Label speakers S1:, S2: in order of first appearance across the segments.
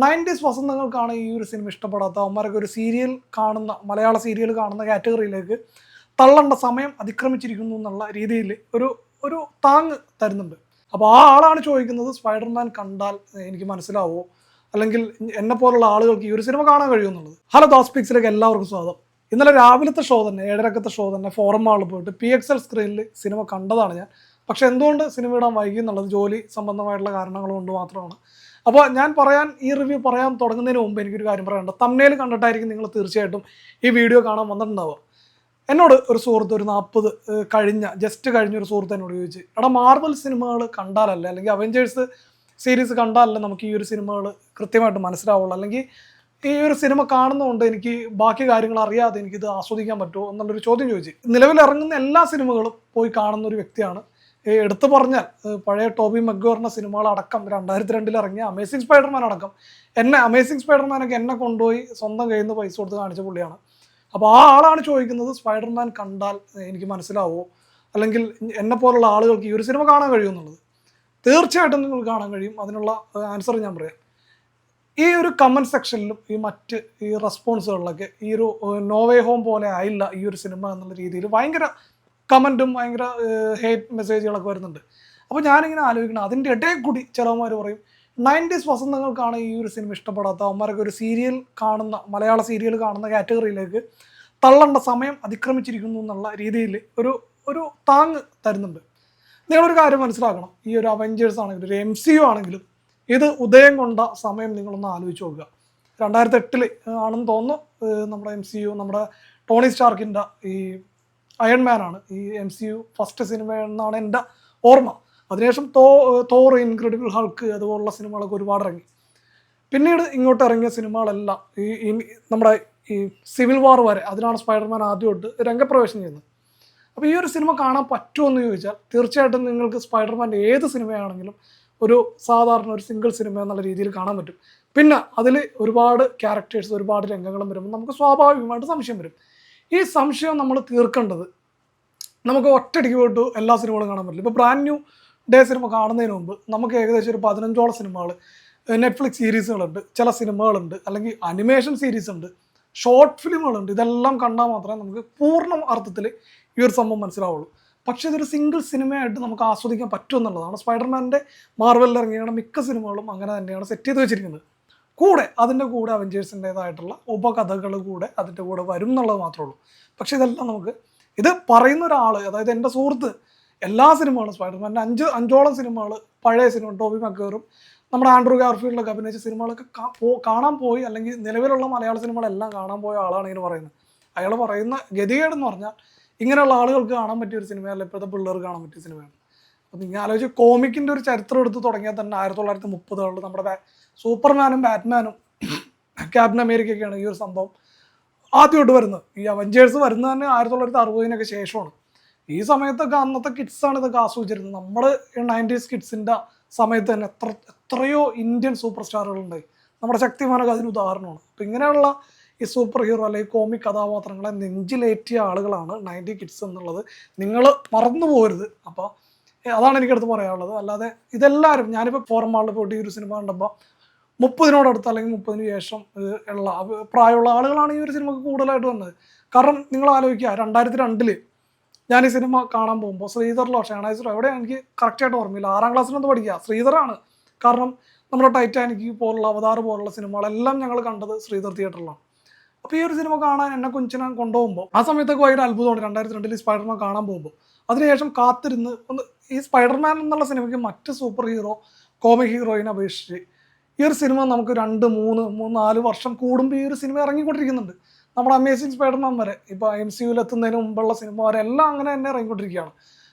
S1: 90s വസന്തങ്ങൾക്കാണ് ഈ ഒരു cinema ഇഷ്ടപ്പെടാത്ത അവന്മാരൊക്കെ ഒരു സീരിയൽ കാണുന്ന മലയാള സീരിയൽ കാണുന്ന കാറ്റഗറിയിലേക്ക് തള്ളേണ്ട സമയം അതിക്രമിച്ചിരിക്കുന്നു എന്നുള്ള രീതിയിൽ ഒരു ഒരു താങ്ങ് തരുന്നുണ്ട്. അപ്പോൾ ആ ആളാണ് ചോദിക്കുന്നത്, സ്പൈഡർമാൻ കണ്ടാൽ എനിക്ക് മനസ്സിലാവുമോ, അല്ലെങ്കിൽ എന്നെ പോലുള്ള ആളുകൾക്ക് ഈ ഒരു സിനിമ കാണാൻ കഴിയുമെന്നുള്ളത്. ഹലോ ദാസ്പിക്സിലേക്ക് എല്ലാവർക്കും സ്വാഗതം. ഇന്നലെ രാവിലത്തെ ഷോ തന്നെ 7:30 ഷോ തന്നെ ഫോറം മാളിൽ പോയിട്ട് PXL സ്ക്രീനിൽ സിനിമ കണ്ടതാണ് ഞാൻ. പക്ഷെ എന്തുകൊണ്ട് സിനിമ ഇടാൻ വൈകി എന്നുള്ളത് ജോലി സംബന്ധമായിട്ടുള്ള കാരണങ്ങൾ കൊണ്ട് മാത്രമാണ്. അപ്പോൾ ഞാൻ ഈ റിവ്യൂ പറയാൻ തുടങ്ങുന്നതിന് മുമ്പ് എനിക്കൊരു കാര്യം പറയാനുണ്ട്. തംബ്നെയിൽ കണ്ടിട്ടായിരിക്കും നിങ്ങൾ തീർച്ചയായിട്ടും ഈ വീഡിയോ കാണാൻ വന്നിട്ടുണ്ടാവുക. എന്നോട് ഒരു സുഹൃത്ത് ഒരു 40 ജസ്റ്റ് കഴിഞ്ഞൊരു സുഹൃത്ത് എന്നോട് ചോദിച്ചു, എടാ മാർവൽ സിനിമകൾ കണ്ടാലല്ലേ, അല്ലെങ്കിൽ അവഞ്ചേഴ്സ് സീരീസ് കണ്ടാലല്ലേ നമുക്ക് ഈ ഒരു സിനിമകൾ കൃത്യമായിട്ട് മനസ്സിലാവുള്ളൂ, അല്ലെങ്കിൽ ഈ ഒരു സിനിമ കാണുന്നതുകൊണ്ട് എനിക്ക് ബാക്കി കാര്യങ്ങൾ അറിയാതെ എനിക്കിത് ആസ്വദിക്കാൻ പറ്റുമോ എന്നുള്ളൊരു ചോദ്യം ചോദിച്ചു. നിലവിൽ ഇറങ്ങുന്ന എല്ലാ സിനിമകളും പോയി കാണുന്ന ഒരു വ്യക്തിയാണ്. എടുത്തു പറഞ്ഞാൽ പഴയ ടോബി മഗ്വയറിൻ്റെ സിനിമകളടക്കം 2002 ഇറങ്ങിയ അമേസിംഗ് സ്പൈഡർമാൻ അടക്കം അമേസിംഗ് സ്പൈഡർമാനൊക്കെ എന്നെ കൊണ്ടുപോയി സ്വന്തം കയ്യിൽ നിന്ന് പൈസ കൊടുത്ത് കാണിച്ച പുള്ളിയാണ്. അപ്പോൾ ആ ആളാണ് ചോദിക്കുന്നത്, സ്പൈഡർമാൻ കണ്ടാൽ എനിക്ക് മനസ്സിലാവുമോ, അല്ലെങ്കിൽ എന്നെ പോലുള്ള ആളുകൾക്ക് ഈ ഒരു സിനിമ കാണാൻ കഴിയുമെന്നുള്ളത്. തീർച്ചയായിട്ടും നിങ്ങൾക്ക് കാണാൻ കഴിയും. അതിനുള്ള ആൻസർ ഞാൻ പറയാം. ഈ ഒരു കമൻറ്റ് സെക്ഷനിലും ഈ റെസ്പോൺസുകളിലൊക്കെ ഈ ഒരു നോവേ ഹോം പോലെ ആയില്ല ഈ ഒരു സിനിമ എന്നുള്ള രീതിയിൽ ഭയങ്കര കമൻറ്റും ഭയങ്കര ഹേറ്റ് മെസ്സേജുകളൊക്കെ വരുന്നുണ്ട്. അപ്പോൾ ഞാനിങ്ങനെ ആലോചിക്കണം, അതിൻ്റെ ഇടയിൽ കൂടി ചിലവന്മാർ പറയും 90s വസന്തങ്ങൾക്കാണ് ഈ ഒരു സിനിമ ഇഷ്ടപ്പെടാത്ത അവന്മാരൊക്കെ ഒരു സീരിയൽ കാണുന്ന മലയാള സീരിയൽ കാണുന്ന കാറ്റഗറിയിലേക്ക് തള്ളേണ്ട സമയം അതിക്രമിച്ചിരിക്കുന്നു എന്നുള്ള രീതിയിൽ ഒരു താങ്ങ് തരുന്നുണ്ട്. നിങ്ങളൊരു കാര്യം മനസ്സിലാക്കണം, ഈ ഒരു അവഞ്ചേഴ്സ് ആണെങ്കിലും ഒരു MCU ആണെങ്കിലും ഇത് ഉദയം കൊണ്ട സമയം നിങ്ങളൊന്ന് ആലോചിച്ച് നോക്കുക. 2008 ആണെന്ന് തോന്നുന്നു നമ്മുടെ MCU, നമ്മുടെ ടോണി സ്റ്റാർക്കിൻ്റെ ഈ അയൺമാനാണ് ഈ MCU ഫസ്റ്റ് സിനിമ എന്നാണ് എൻ്റെ ഓർമ്മ. അതിനുശേഷം തോർ, ഇൻക്രെഡിബിൾ ഹൾക്ക് അതുപോലുള്ള സിനിമകളൊക്കെ ഒരുപാട് ഇറങ്ങി. പിന്നീട് ഇങ്ങോട്ട് ഇറങ്ങിയ സിനിമകളെല്ലാം നമ്മുടെ ഈ സിവിൽ വാർ വരെ, അതിനാണ് സ്പൈഡർമാൻ ആദ്യമായിട്ട് രംഗപ്രവേശനം ചെയ്യുന്നത്. അപ്പോൾ ഈ ഒരു സിനിമ കാണാൻ പറ്റുമോ എന്ന് ചോദിച്ചാൽ തീർച്ചയായിട്ടും നിങ്ങൾക്ക് സ്പൈഡർമാൻ്റെ ഏത് സിനിമയാണെങ്കിലും ഒരു സാധാരണ ഒരു സിംഗിൾ സിനിമ എന്നുള്ള രീതിയിൽ കാണാൻ പറ്റും. പിന്നെ അതിൽ ഒരുപാട് ക്യാരക്ടേഴ്സ്, ഒരുപാട് രംഗങ്ങളും വരുമ്പോൾ നമുക്ക് സ്വാഭാവികമായിട്ട് സംശയം വരും. ഈ സംശയം നമ്മൾ തീർക്കേണ്ടത് നമുക്ക് ഒറ്റയടിക്ക് പോയിട്ട് എല്ലാ സിനിമകളും കാണാൻ പറ്റില്ല. ഇപ്പോൾ ബ്രാൻഡ് ന്യൂ ഡേ സിനിമ കാണുന്നതിന് മുമ്പ് നമുക്ക് ഏകദേശം ഒരു 15ഓളം സിനിമകൾ, നെറ്റ്ഫ്ലിക്സ് സീരീസുകളുണ്ട്, ചില സിനിമകളുണ്ട്, അല്ലെങ്കിൽ അനിമേഷൻ സീരീസ് ഉണ്ട്, ഷോർട്ട് ഫിലിമുകളുണ്ട്. ഇതെല്ലാം കണ്ടാൽ മാത്രമേ നമുക്ക് പൂർണ്ണ അർത്ഥത്തിൽ ഈ ഒരു സംഭവം മനസ്സിലാവുള്ളൂ. പക്ഷേ ഇതൊരു സിംഗിൾ സിനിമയായിട്ട് നമുക്ക് ആസ്വദിക്കാൻ പറ്റും എന്നുള്ളതാണ്. സ്പൈഡർമാൻ്റെ മാർവലിൽ ഇറങ്ങിയ മിക്ക സിനിമകളും അങ്ങനെ തന്നെയാണ് സെറ്റ് ചെയ്ത് വെച്ചിരിക്കുന്നത്. അതിൻ്റെ കൂടെ അവഞ്ചേഴ്സിൻ്റേതായിട്ടുള്ള ഉപകഥകൾ കൂടെ അതിൻ്റെ കൂടെ വരും എന്നുള്ളത് മാത്രമേ ഉള്ളൂ. പക്ഷേ ഇതെല്ലാം ഇത് പറയുന്ന ഒരാൾ, അതായത് എൻ്റെ സുഹൃത്ത് എല്ലാ സിനിമകളും സ്പൈഡർമാൻ്റെ 5ഓളം സിനിമകൾ, പഴയ സിനിമ ടോബി മഗ്വയറും നമ്മുടെ ആൻഡ്രൂ ഗാർഫീൽഡൊക്കെ അഭിനയിച്ച സിനിമകളൊക്കെ കാണാൻ പോയി, അല്ലെങ്കിൽ നിലവിലുള്ള മലയാള സിനിമകളെല്ലാം കാണാൻ പോയ ആളാണ് ഇങ്ങനെ പറയുന്നത്. അയാൾ പറയുന്ന ഗതികേടെന്ന് പറഞ്ഞാൽ ഇങ്ങനെയുള്ള ആളുകൾക്ക് കാണാൻ പറ്റിയ ഒരു സിനിമയല്ല ഇപ്പോഴത്തെ പിള്ളേർക്ക് കാണാൻ പറ്റിയ സിനിമയാണ്. അപ്പോൾ നിങ്ങൾ ആലോചിച്ച് കോമിക്കിൻ്റെ ഒരു ചരിത്രം എടുത്ത് തുടങ്ങിയാൽ തന്നെ 1930കളിൽ നമ്മുടെ സൂപ്പർമാനും ബാറ്റ്മാനും ക്യാപ്റ്റൻ അമേരിക്കയൊക്കെയാണ് ഈ ഒരു സംഭവം ആദ്യമായിട്ട് വരുന്നത്. ഈ അവഞ്ചേഴ്സ് വരുന്നത് തന്നെ 1960-നൊക്കെ ശേഷമാണ്. ഈ സമയത്തൊക്കെ അന്നത്തെ കിഡ്സാണ് ഇതൊക്കെ ആസ്വദിച്ചിരുന്നത്. നമ്മൾ 90s കിഡ്സിൻ്റെ സമയത്ത് തന്നെ എത്രയോ ഇന്ത്യൻ സൂപ്പർ സ്റ്റാറുകളുണ്ടായി. നമ്മുടെ ശക്തിമാനൊക്കെ അതിന് ഉദാഹരണമാണ്. അപ്പോൾ ഇങ്ങനെയുള്ള ഈ സൂപ്പർ ഹീറോ അല്ലെങ്കിൽ കോമിക് കഥാപാത്രങ്ങളെ നെഞ്ചിലേറ്റിയ ആളുകളാണ് 90 കിഡ്സ് എന്നുള്ളത് നിങ്ങൾ മറന്നു പോകരുത്. അപ്പോൾ അതാണ് എനിക്കടുത്ത് പറയാനുള്ളത്. അല്ലാതെ ഇതെല്ലാവരും, ഞാനിപ്പോൾ ഫോറം മാളിൽ പോയിട്ട് ഈ ഒരു സിനിമ കണ്ടപ്പോൾ 30-നോടടുത്ത് അല്ലെങ്കിൽ 30-ന് ശേഷം ഉള്ള പ്രായമുള്ള ആളുകളാണ് ഈ ഒരു സിനിമക്ക് കൂടുതലായിട്ട് വന്നത്. കാരണം നിങ്ങൾ ആലോചിക്കുക, 2002 ഞാൻ ഈ സിനിമ കാണാൻ പോകുമ്പോൾ ശ്രീധറിലോ ഷാനൈസറോ എവിടെയാണ് എനിക്ക് കറക്റ്റായിട്ട് ഓർമ്മയില്ല, 6ാം ക്ലാസ്സിനൊന്ന് പഠിക്കുക, ശ്രീധറാണ്. കാരണം നമ്മുടെ ടൈറ്റാനിക് പോലുള്ള അവതാർ പോലുള്ള സിനിമകളെല്ലാം ഞങ്ങൾ കണ്ടത് ശ്രീധർ തിയേറ്ററിലാണ്. അപ്പോൾ ഈ ഒരു സിനിമ കാണാൻ എന്നെ കൊച്ചിനെ കൊണ്ടുപോകുമ്പോൾ ആ സമയത്തൊക്കെ ഭയങ്കര അത്ഭുതമാണ് 2002 സ്പൈഡർമാൻ കാണാൻ പോകുമ്പോൾ. അതിനുശേഷം കാത്തിരുന്ന് ഈ സ്പൈഡർമാൻ എന്നുള്ള സിനിമയ്ക്ക് മറ്റ് സൂപ്പർ ഹീറോ കോമിക് ഹീറോയിനെ അപേക്ഷിച്ച് ഈ ഒരു സിനിമ നമുക്ക് 2-3-4 വർഷം കൂടുമ്പോൾ ഈ ഒരു സിനിമ ഇറങ്ങിക്കൊണ്ടിരിക്കുന്നുണ്ട്. നമ്മുടെ അമേസിംഗ് സ്പൈഡർമാൻ വരെ, ഇപ്പോൾ MCUവിൽ എത്തുന്നതിന് മുമ്പുള്ള സിനിമ വരെ എല്ലാം അങ്ങനെ തന്നെ ഇറങ്ങിക്കൊണ്ടിരിക്കുകയാണ്.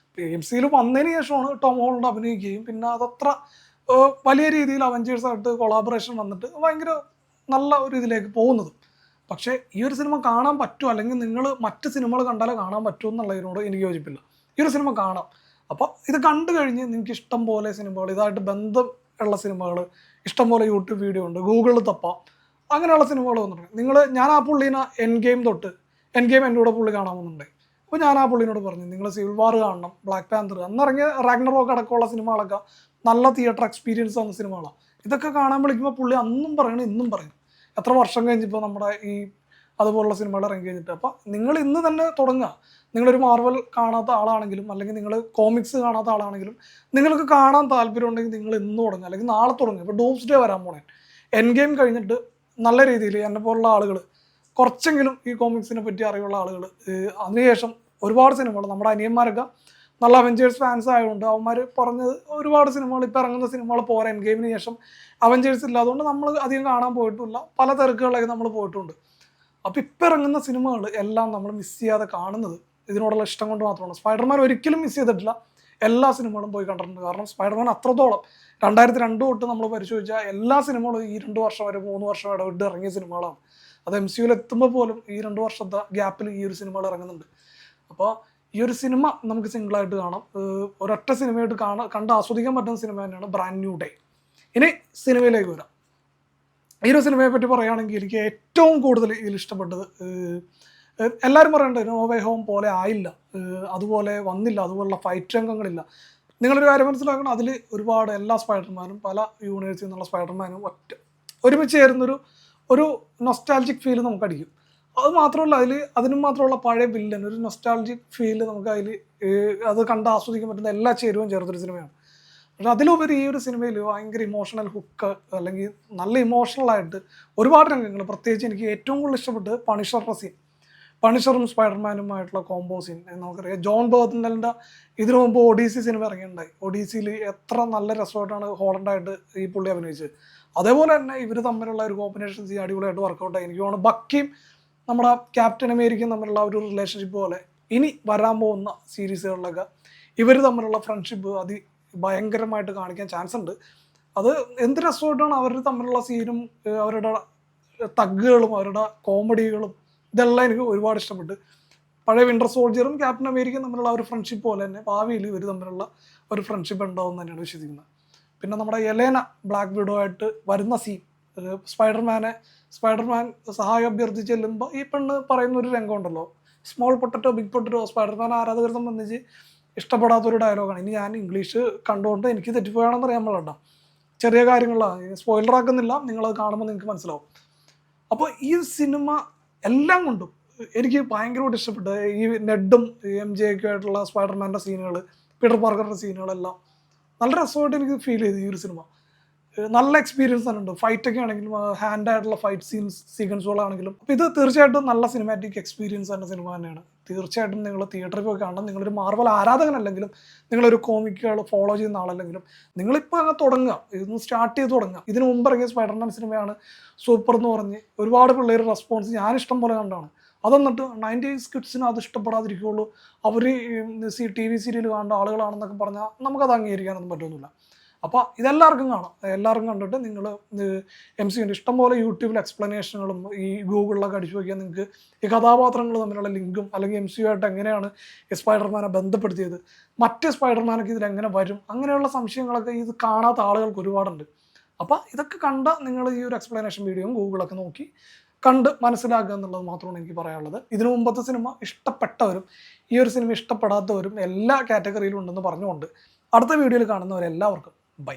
S1: MCUവിൽ വന്നതിന് ശേഷമാണ് ടോം ഹോളണ്ട് അഭിനയിക്കുകയും പിന്നെ അതത്ര വലിയ രീതിയിൽ അവഞ്ചേഴ്സായിട്ട് കൊളാബറേഷൻ വന്നിട്ട് ഭയങ്കര നല്ല ഒരു ഇതിലേക്ക് പോകുന്നത്. പക്ഷേ ഈ ഒരു സിനിമ കാണാൻ പറ്റുമോ, അല്ലെങ്കിൽ നിങ്ങൾ മറ്റ് സിനിമകൾ കണ്ടാലേ കാണാൻ പറ്റുമോ എന്നുള്ളതിനോട് എനിക്ക് യോജിപ്പില്ല. ഈ ഒരു സിനിമ കാണാം. അപ്പോൾ ഇത് കണ്ടു കഴിഞ്ഞ് നിങ്ങൾക്ക് ഇഷ്ടം പോലെ സിനിമകൾ, ഇതായിട്ട് ബന്ധം ഉള്ള സിനിമകൾ ഇഷ്ടംപോലെ യൂട്യൂബ് വീഡിയോ ഉണ്ട്, ഗൂഗിളിൽ തപ്പാം, അങ്ങനെയുള്ള സിനിമകൾ വന്നിട്ടുണ്ട്. ഞാൻ ആ പുള്ളീനെ എൻ ഗെയിം എൻ്റെ കൂടെ പുള്ളി കാണാമെന്നുണ്ടായി. അപ്പോൾ ഞാൻ ആ പുള്ളിനോട് പറഞ്ഞു, നിങ്ങൾ സിവിൽ വാർ കാണണം, ബ്ലാക്ക് പാന്തർ, അന്നിറങ്ങിയ റാഗ്നറോക്ക് അടക്കമുള്ള സിനിമകളൊക്കെ നല്ല തിയേറ്റർ എക്സ്പീരിയൻസ് വന്ന സിനിമകളാണ്. ഇതൊക്കെ കാണാൻ വിളിക്കുമ്പോൾ പുള്ളി അന്നും പറയണം ഇന്നും പറയും. എത്ര വർഷം കഴിഞ്ഞിപ്പോൾ നമ്മുടെ ഈ അതുപോലുള്ള സിനിമകൾ ഇറങ്ങി കഴിഞ്ഞിട്ട്. അപ്പോൾ നിങ്ങൾ ഇന്ന് തന്നെ തുടങ്ങുക. നിങ്ങളൊരു മാർവൽ കാണാത്ത ആളാണെങ്കിലും അല്ലെങ്കിൽ നിങ്ങൾ കോമിക്സ് കാണാത്ത ആളാണെങ്കിലും നിങ്ങൾക്ക് കാണാൻ താല്പര്യം ഉണ്ടെങ്കിൽ നിങ്ങൾ ഇന്ന് തുടങ്ങുക, അല്ലെങ്കിൽ നാളെ തുടങ്ങുക. ഇപ്പോൾ ഡൂംസ് ഡേ വരാൻ പോണേ, എൻ ഗെയിം കഴിഞ്ഞിട്ട് നല്ല രീതിയിൽ എന്നെ പോലുള്ള ആളുകൾ കുറച്ചെങ്കിലും ഈ കോമിക്സിനെ പറ്റി അറിവുള്ള ആളുകൾ അതിനുശേഷം ഒരുപാട് സിനിമകൾ, നമ്മുടെ അനിയന്മാരൊക്കെ നല്ല അവഞ്ചേഴ്സ് ഫാൻസ് ആയതുകൊണ്ട് അവന്മാർ പറഞ്ഞത് ഒരുപാട് സിനിമകൾ, ഇപ്പോൾ ഇറങ്ങുന്ന സിനിമകൾ പോരാ, എൻ ഗെയിമിന് ശേഷം അവഞ്ചേഴ്സ് ഇല്ലാതുകൊണ്ട് നമ്മൾ അധികം കാണാൻ പോയിട്ടില്ല, പല തിരക്കുകളിലേക്ക് നമ്മൾ പോയിട്ടുണ്ട്. അപ്പോൾ ഇപ്പം ഇറങ്ങുന്ന സിനിമകൾ എല്ലാം നമ്മൾ മിസ് ചെയ്യാതെ കാണുന്നത് ഇതിനോടുള്ള ഇഷ്ടം കൊണ്ട് മാത്രമാണ്. സ്പൈഡർമാൻ ഒരിക്കലും മിസ് ചെയ്തിട്ടില്ല, എല്ലാ സിനിമകളും പോയി കണ്ടിട്ടുണ്ട്. കാരണം സ്പൈഡർമാൻ അത്രത്തോളം 2002 തൊട്ട് നമ്മൾ പരിശോധിച്ചാൽ എല്ലാ സിനിമകളും ഈ 2 വർഷം വരെ 3 വർഷം ഇടവിട്ട് ഇറങ്ങിയ സിനിമകളാണ്. അത് MCUയിൽ എത്തുമ്പോൾ പോലും ഈ 2 വർഷത്തെ ഗ്യാപ്പിൽ ഈ ഒരു സിനിമകൾ ഇറങ്ങുന്നുണ്ട്. അപ്പോൾ ഈ ഒരു സിനിമ നമുക്ക് സിംഗിളായിട്ട് കാണാം, ഒരൊറ്റ സിനിമയായിട്ട് കണ്ട് ആസ്വദിക്കാൻ പറ്റുന്ന സിനിമ തന്നെയാണ് ബ്രാൻഡ് ന്യൂ ഡേ. ഇനി സിനിമയിലേക്ക് വരാം. ഈ ഒരു സിനിമയെ പറ്റി പറയുകയാണെങ്കിൽ എനിക്ക് ഏറ്റവും കൂടുതൽ ഇതിൽ ഇഷ്ടപ്പെട്ടത്, എല്ലാവരും പറയണ്ടത് നോ വേ ഹോം പോലെ ആയില്ല, അതുപോലെ വന്നില്ല, അതുപോലുള്ള ഫൈറ്റ് രംഗങ്ങളില്ല. നിങ്ങളൊരു കാര്യം മനസ്സിലാക്കണം, അതിൽ ഒരുപാട് എല്ലാ സ്പൈഡർമാനും പല യൂണിവേഴ്സിൽ നിന്നുള്ള സ്പൈഡർമാനും ഒരുമിച്ച് ചേരുന്നൊരു നൊസ്റ്റാൾജിക് ഫീൽ നമുക്കടിക്കും. അത് മാത്രമല്ല, അതിനും മാത്രമുള്ള പഴയ വില്ലൻ, ഒരു നൊസ്റ്റാൾജിക് ഫീൽ നമുക്ക് അതിൽ അത് കണ്ട് ആസ്വദിക്കാൻ പറ്റുന്ന എല്ലാ ചേരുവയും ചേർത്തൊരു സിനിമയാണ്. പക്ഷെ അതിലുപരി ഈ ഒരു സിനിമയിൽ ഭയങ്കര ഇമോഷണൽ ഹുക്ക്, അല്ലെങ്കിൽ നല്ല ഇമോഷണലായിട്ട് ഒരുപാട് രംഗങ്ങൾ, പ്രത്യേകിച്ച് എനിക്ക് ഏറ്റവും കൂടുതൽ ഇഷ്ടപ്പെട്ട് പണിഷറുടെ സീൻ, പണിഷറും സ്പൈഡർമാനുമായിട്ടുള്ള കോംബോ സീൻ. നമുക്കറിയാം ജോൺ ബേർത്തനലിൻ്റെ ഇതിനു മുമ്പ് ഒഡീസി സിനിമ ഇറങ്ങിയിട്ടുണ്ടായി. ഒഡീസിയിൽ എത്ര നല്ല രസമായിട്ടാണ് ഹോളണ്ടായിട്ട് ഈ പുള്ളി അഭിനയിച്ചത്. അതേപോലെ തന്നെ ഇവർ തമ്മിലുള്ള ഒരു കോമ്പിനേഷൻ സീൻ അടിപൊളിയായിട്ട് വർക്കൗട്ടായി. എനിക്ക് തോന്നുന്നു ബക്കിയും നമ്മുടെ ക്യാപ്റ്റൻ അമേരിക്കയും തമ്മിലുള്ള ഒരു റിലേഷൻഷിപ്പ് പോലെ ഇനി വരാൻ പോകുന്ന സീരീസുകളിലൊക്കെ ഇവർ തമ്മിലുള്ള ഫ്രണ്ട്ഷിപ്പ് ഭയങ്കരമായിട്ട് കാണിക്കാൻ ചാൻസ് ഉണ്ട്. അത് എന്ത് രസമായിട്ടാണ് അവർ തമ്മിലുള്ള സീനും അവരുടെ തഗ്ഗുകളും അവരുടെ കോമഡികളും ഇതെല്ലാം എനിക്ക് ഒരുപാട് ഇഷ്ടപ്പെട്ടു. പഴയ വിൻ്റർ സോൾജിയറും ക്യാപ്റ്റൻ അമേരിക്കയും തമ്മിലുള്ള ഒരു ഫ്രണ്ട്ഷിപ്പ് പോലെ തന്നെ ഭാവിയിൽ ഇവർ തമ്മിലുള്ള ഒരു ഫ്രണ്ട്ഷിപ്പ് ഉണ്ടാവും തന്നെയാണ് വിശ്വസിക്കുന്നത്. പിന്നെ നമ്മുടെ യെലേന ബ്ലാക്ക് വിഡോ ആയിട്ട് വരുന്ന സീൻ, സ്പൈഡർമാൻ സഹായം അഭ്യർത്ഥിച്ച് ചെല്ലുമ്പോൾ ഈ പെണ്ണ് പറയുന്ന ഒരു രംഗമുണ്ടല്ലോ, small potato big potato, Spiderman ആരാധകരെ സംബന്ധിച്ച് ഇഷ്ടപ്പെടാത്തൊരു ഡയലോഗാണ്. ഇനി ഞാൻ ഇംഗ്ലീഷ് കണ്ടുകൊണ്ട് എനിക്ക് തെറ്റിപ്പോയാണെന്ന് അറിയാൻ പാടില്ല, ചെറിയ കാര്യങ്ങളാണ്, സ്പോയിലർ ആക്കുന്നില്ല, നിങ്ങളത് കാണുമ്പോൾ നിങ്ങൾക്ക് മനസ്സിലാവും. അപ്പോൾ ഈ സിനിമ എല്ലാം കൊണ്ടും എനിക്ക് ഭയങ്കരമായിട്ട് ഇഷ്ടപ്പെട്ടു. ഈ നെഡും MJ ഒക്കെ ആയിട്ടുള്ള സ്പൈഡർമാൻ്റെ സീനുകൾ, പീറ്റർ പാർക്കറുടെ സീനുകളെല്ലാം നല്ല രസമായിട്ട് എനിക്ക് ഫീൽ ചെയ്തു. ഈ ഒരു സിനിമ നല്ല എക്സ്പീരിയൻസ് തന്നെ ഉണ്ട്. ഫൈറ്റൊക്കെ ആണെങ്കിലും ഹാൻഡായിട്ടുള്ള ഫൈറ്റ് സീക്വൻസുകളാണെങ്കിലും. അപ്പോൾ ഇത് തീർച്ചയായിട്ടും നല്ല സിനിമാറ്റിക് എക്സ്പീരിയൻസ് തന്നെ സിനിമ തന്നെയാണ്. തീർച്ചയായിട്ടും നിങ്ങൾ തിയേറ്ററിൽ പോയി കാണണം. നിങ്ങളൊരു മാർവൽ ആരാധകനല്ലെങ്കിലും, നിങ്ങളൊരു കോമിക്കുകൾ ഫോളോ ചെയ്യുന്ന ആളല്ലെങ്കിലും, നിങ്ങളിപ്പോൾ അങ്ങ് തുടങ്ങുക, ഇതൊന്ന് സ്റ്റാർട്ട് ചെയ്ത് തുടങ്ങുക. ഇതിന് മുമ്പ് ഇറങ്ങിയ സ്പൈഡർമാൻ സിനിമയാണ് സൂപ്പർ എന്ന് പറഞ്ഞ് ഒരുപാട് പിള്ളേർ റെസ്പോൺസ് ഞാൻ ഇഷ്ടം പോലെ കണ്ടാണ്. അതെന്നിട്ട് 90s കിഡ്സിന് അത് ഇഷ്ടപ്പെടാതിരിക്കുകയുള്ളൂ, അവർ TV സീരിയൽ കാണേണ്ട ആളുകളാണെന്നൊക്കെ പറഞ്ഞാൽ നമുക്കത് അംഗീകരിക്കാനൊന്നും പറ്റുന്നില്ല. അപ്പോൾ ഇതെല്ലാവർക്കും കാണാം. എല്ലാവർക്കും കണ്ടിട്ട് നിങ്ങൾ MCUൻ്റെ ഇഷ്ടംപോലെ യൂട്യൂബിൽ എക്സ്പ്ലനേഷനുകളും ഈ ഗൂഗിളിലൊക്കെ അടിച്ചു നോക്കിയാൽ നിങ്ങൾക്ക് ഈ കഥാപാത്രങ്ങൾ തമ്മിലുള്ള ലിങ്കും അല്ലെങ്കിൽ MCU ആയിട്ട് എങ്ങനെയാണ് ഈ സ്പൈഡർമാനെ ബന്ധപ്പെടുത്തിയത്, മറ്റ് സ്പൈഡർമാനൊക്കെ ഇതിലെങ്ങനെ വരും, അങ്ങനെയുള്ള സംശയങ്ങളൊക്കെ ഇത് കാണാത്ത ആളുകൾക്ക് ഒരുപാടുണ്ട്. അപ്പോൾ ഇതൊക്കെ കണ്ട നിങ്ങൾ ഈ ഒരു എക്സ്പ്ലനേഷൻ വീഡിയോയും ഗൂഗിളൊക്കെ നോക്കി കണ്ട് മനസ്സിലാക്കുക എന്നുള്ളത് മാത്രമാണ് എനിക്ക് പറയാനുള്ളത്. ഇതിനു മുമ്പത്തെ സിനിമ ഇഷ്ടപ്പെട്ടവരും ഈ ഒരു സിനിമ ഇഷ്ടപ്പെടാത്തവരും എല്ലാ കാറ്റഗറിയിലും ഉണ്ടെന്ന് പറഞ്ഞുകൊണ്ട് അടുത്ത വീഡിയോയിൽ കാണുന്നവരെല്ലാവർക്കും ബൈ.